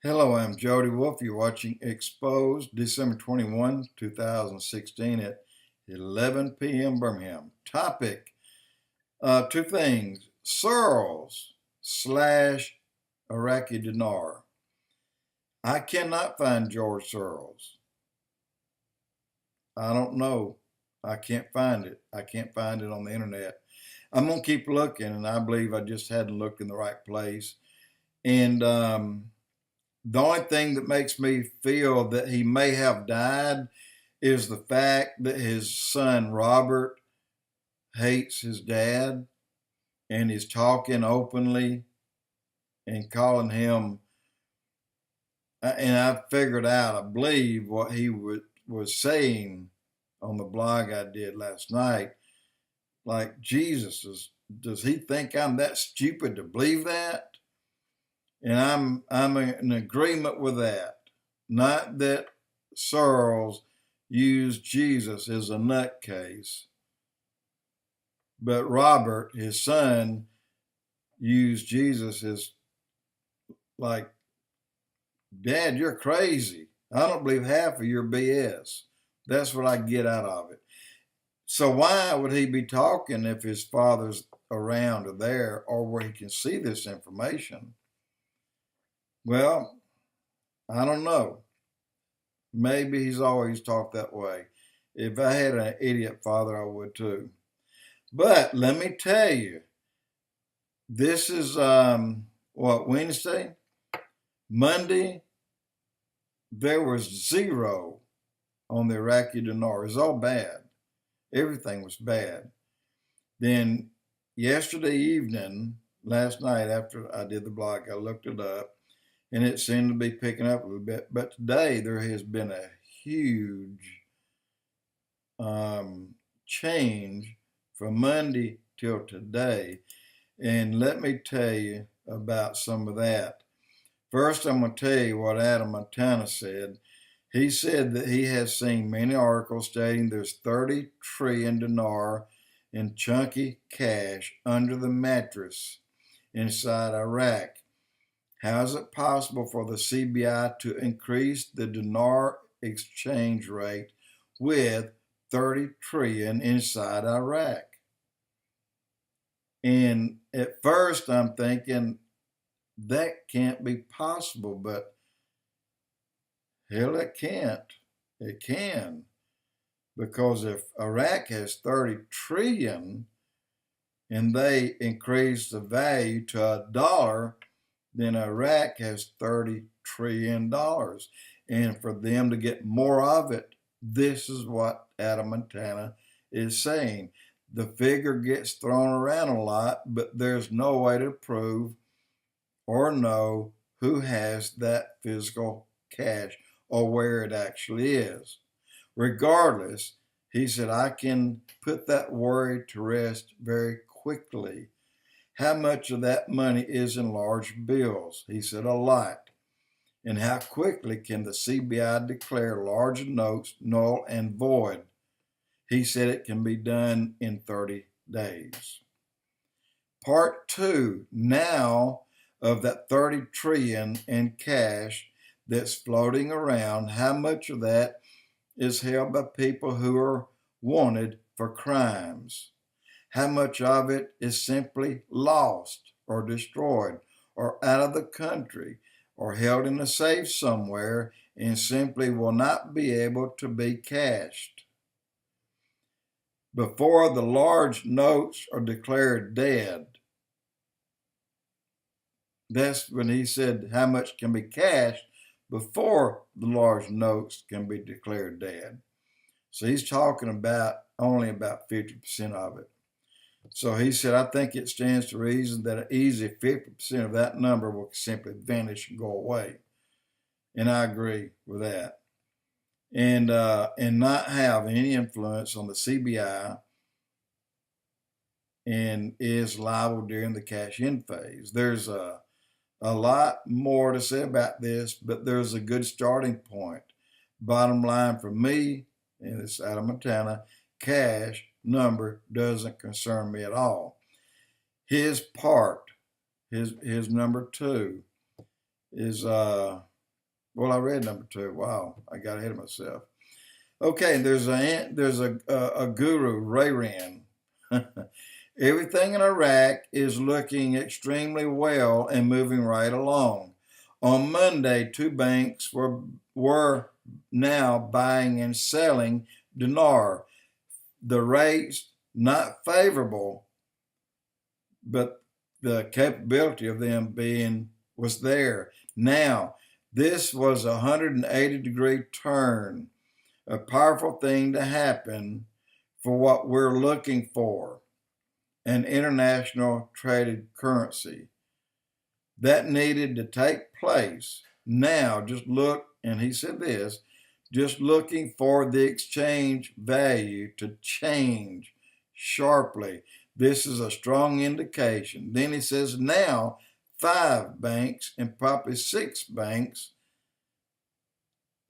Hello, I'm Jody Wolf. You're watching Expoz, December 21, 2016 at 11 p.m. Birmingham. Topic, two things, Soros slash Iraqi Dinar. I cannot find George Soros. I don't know. I can't find it. I can't find it on the internet. I'm going to keep looking, and I believe I just hadn't looked in the right place. And the only thing that makes me feel that he may have died is the fact that his son Robert hates his dad and is talking openly and calling him. And I figured out, I believe, what he was saying on the blog I did last night. Like, Jesus, does he think I'm that stupid to believe that? And I'm in agreement with that. Not that Soros used Jesus as a nutcase, but Robert, his son, used Jesus as like, Dad, you're crazy. I don't believe half of your BS. That's what I get out of it. So why would he be talking if his father's around or there or where he can see this information? Well, I don't know. Maybe he's always talked that way. If I had an idiot father, I would too. But let me tell you, this is Wednesday? Monday, there was zero on the Iraqi Dinar. It was all bad. Everything was bad. Then yesterday evening, last night after I did the blog, I looked it up, and it seemed to be picking up a little bit. But today there has been a huge change from Monday till today. And let me tell you about some of that. First, I'm going to tell you what Adam Montana said. He said that he has seen many articles stating there's 30 trillion dinar in chunky cash under the mattress inside Iraq. How is it possible for the CBI to increase the dinar exchange rate with 30 trillion inside Iraq? And at first I'm thinking that can't be possible, but hell, it can't. It can. Because if Iraq has 30 trillion and they increase the value to $1, then Iraq has $30 trillion. And for them to get more of it, this is what Adam Montana is saying. The figure gets thrown around a lot, but there's no way to prove or know who has that physical cash or where it actually is. Regardless, he said, I can put that worry to rest very quickly. How much of that money is in large bills? He said, a lot. And how quickly can the CBI declare large notes null and void? He said it can be done in 30 days. Part two, now of that 30 trillion in cash that's floating around, how much of that is held by people who are wanted for crimes? How much of it is simply lost or destroyed or out of the country or held in a safe somewhere and simply will not be able to be cashed? Before the large notes are declared dead, that's when he said how much can be cashed before the large notes can be declared dead. So he's talking about only about 50% of it. So he said, I think it stands to reason that an easy 50% of that number will simply vanish and go away. And I agree with that. And not have any influence on the CBI and is liable during the cash-in phase. There's a lot more to say about this, but there's a good starting point. Bottom line for me, and it's Adam Montana, cash number doesn't concern me at all. His part, his number two, is Well, I read number 2. Wow, I got ahead of myself. Okay, there's a guru, Ray. Everything in Iraq is looking extremely well and moving right along. On Monday, 2 banks were now buying and selling dinar. The rates not favorable, but the capability of them being was there. Now, this was a 180-degree turn, a powerful thing to happen for what we're looking for, an international traded currency. That needed to take place. Now, just look, and he said this, just looking for the exchange value to change sharply. This is a strong indication. Then he says now 5 banks and probably 6 banks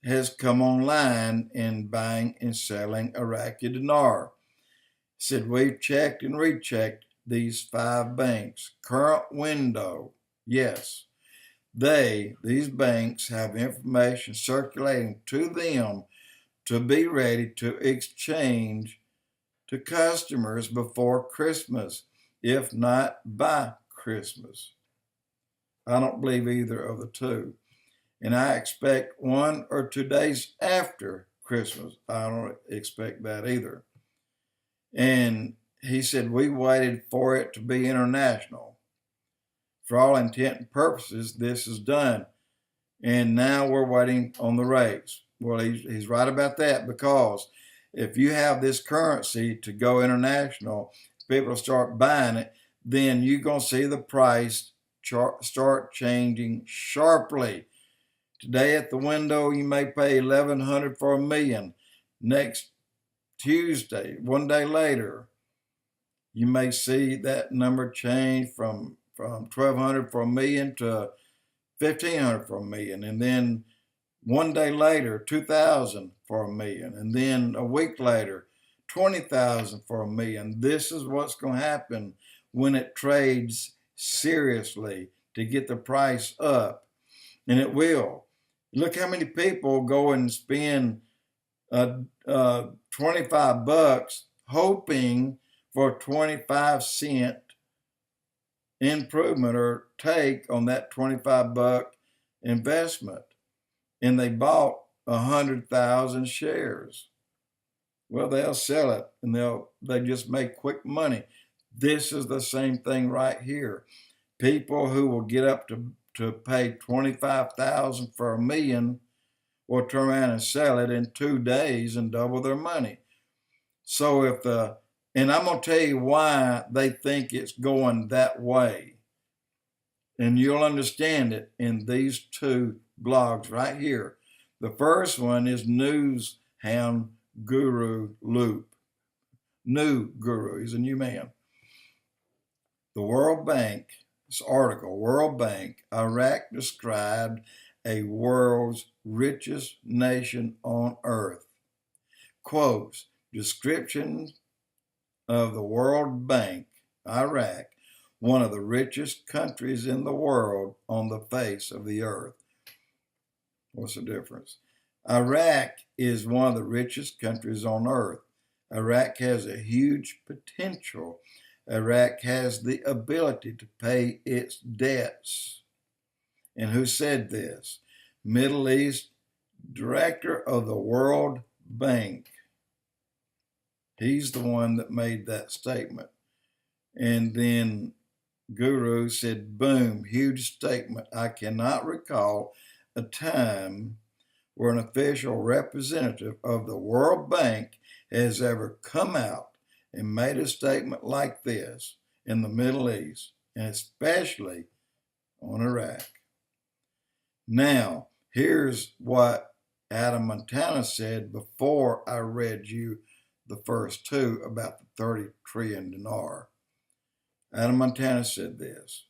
has come online in buying and selling Iraqi dinar. He said we've checked and rechecked these 5 banks. Current window, yes. These banks have information circulating to them to be ready to exchange to customers before Christmas, if not by Christmas. I don't believe either of the two. And I expect 1 or 2 days after Christmas. I don't expect that either. And he said we waited for it to be international. For all intent and purposes, this is done. And now we're waiting on the rates. Well, he's right about that, because if you have this currency to go international, people start buying it, then you're going to see the price start changing sharply. Today at the window, you may pay $1,100 for $1 million. Next Tuesday, 1 day later, you may see that number change from $1,200 for $1 million to $1,500 for $1 million, and then 1 day later, $2,000 for $1 million, and then a week later, $20,000 for $1 million. This is what's going to happen when it trades seriously to get the price up, and it will. Look how many people go and spend $25 hoping for 25-cent improvement or take on that $25 investment, and they bought 100,000 shares. Well, they'll sell it and they just make quick money. This is the same thing right here. People who will get up to pay $25,000 for $1 million will turn around and sell it in 2 days and double their money. So and I'm going to tell you why they think it's going that way. And you'll understand it in these 2 blogs right here. The first one is News Hound Guru Loop. New Guru, he's a new man. The World Bank, this article, World Bank, Iraq described a world's richest nation on earth. Quotes, description of the World Bank, Iraq, one of the richest countries in the world on the face of the earth. What's the difference? Iraq is one of the richest countries on earth. Iraq has a huge potential. Iraq has the ability to pay its debts. And who said this? Middle East director of the World Bank. He's the one that made that statement. And then Guru said, boom, huge statement. I cannot recall a time where an official representative of the World Bank has ever come out and made a statement like this in the Middle East, and especially on Iraq. Now, here's what Adam Montana said before I read you the first 2 about the 30 trillion dinar. Adam Montana said this.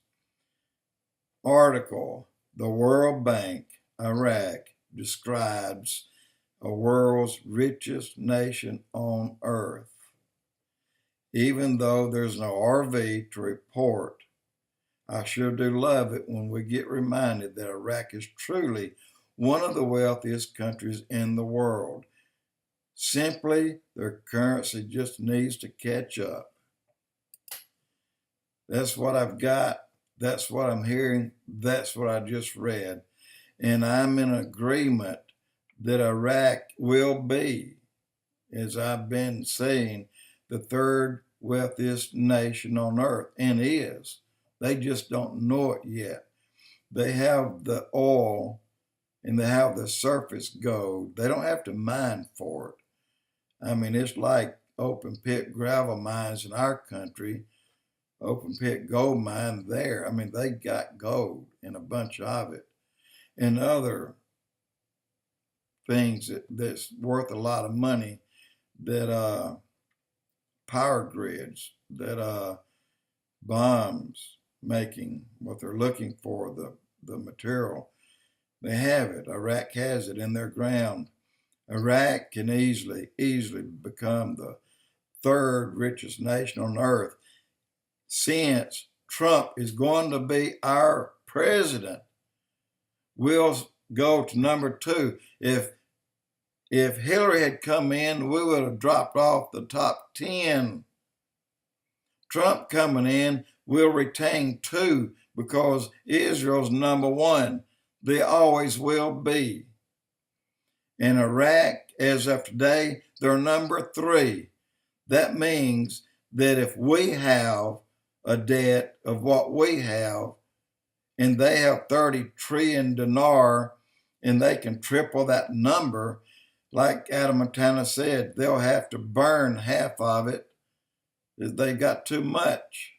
Article, the World Bank, Iraq, describes a world's richest nation on earth. Even though there's no RV to report, I sure do love it when we get reminded that Iraq is truly one of the wealthiest countries in the world. Simply, their currency just needs to catch up. That's what I've got. That's what I'm hearing. That's what I just read. And I'm in agreement that Iraq will be, as I've been saying, the third wealthiest nation on earth, and is. They just don't know it yet. They have the oil and they have the surface gold. They don't have to mine for it. I mean, it's like open pit gravel mines in our country, open pit gold mine there. I mean, they got gold and a bunch of it, and other things that's worth a lot of money, that power grids, that bombs making, what they're looking for, the material. They have it. Iraq has it in their ground. Iraq can easily become the third richest nation on earth, since Trump is going to be our president. We'll go to number 2. If Hillary had come in, we would have dropped off the top 10. Trump coming in, we'll retain 2 because Israel's number 1. They always will be. In Iraq, as of today, they're number 3. That means that if we have a debt of what we have, and they have 30 trillion dinar, and they can triple that number, like Adam Montana said, they'll have to burn half of it if they got too much.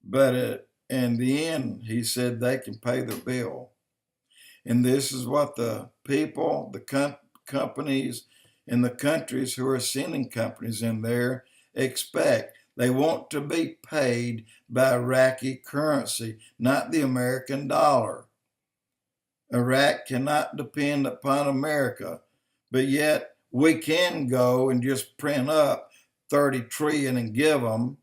But in the end, he said they can pay the bill. And this is what the people, the companies, and the countries who are sending companies in there expect. They want to be paid by Iraqi currency, not the American dollar. Iraq cannot depend upon America, but yet we can go and just print up 30 trillion and give them.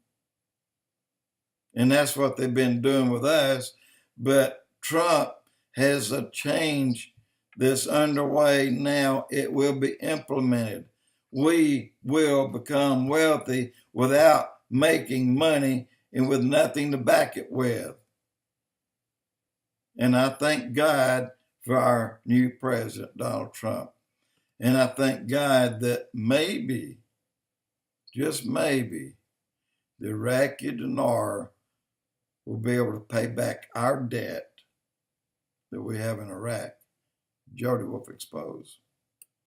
And that's what they've been doing with us. But Trump has a change that's underway now. It will be implemented. We will become wealthy without making money and with nothing to back it with. And I thank God for our new president, Donald Trump. And I thank God that maybe, just maybe, the Iraqi dinar will be able to pay back our debt that we have in Iraq. Jody Wolf Expoz.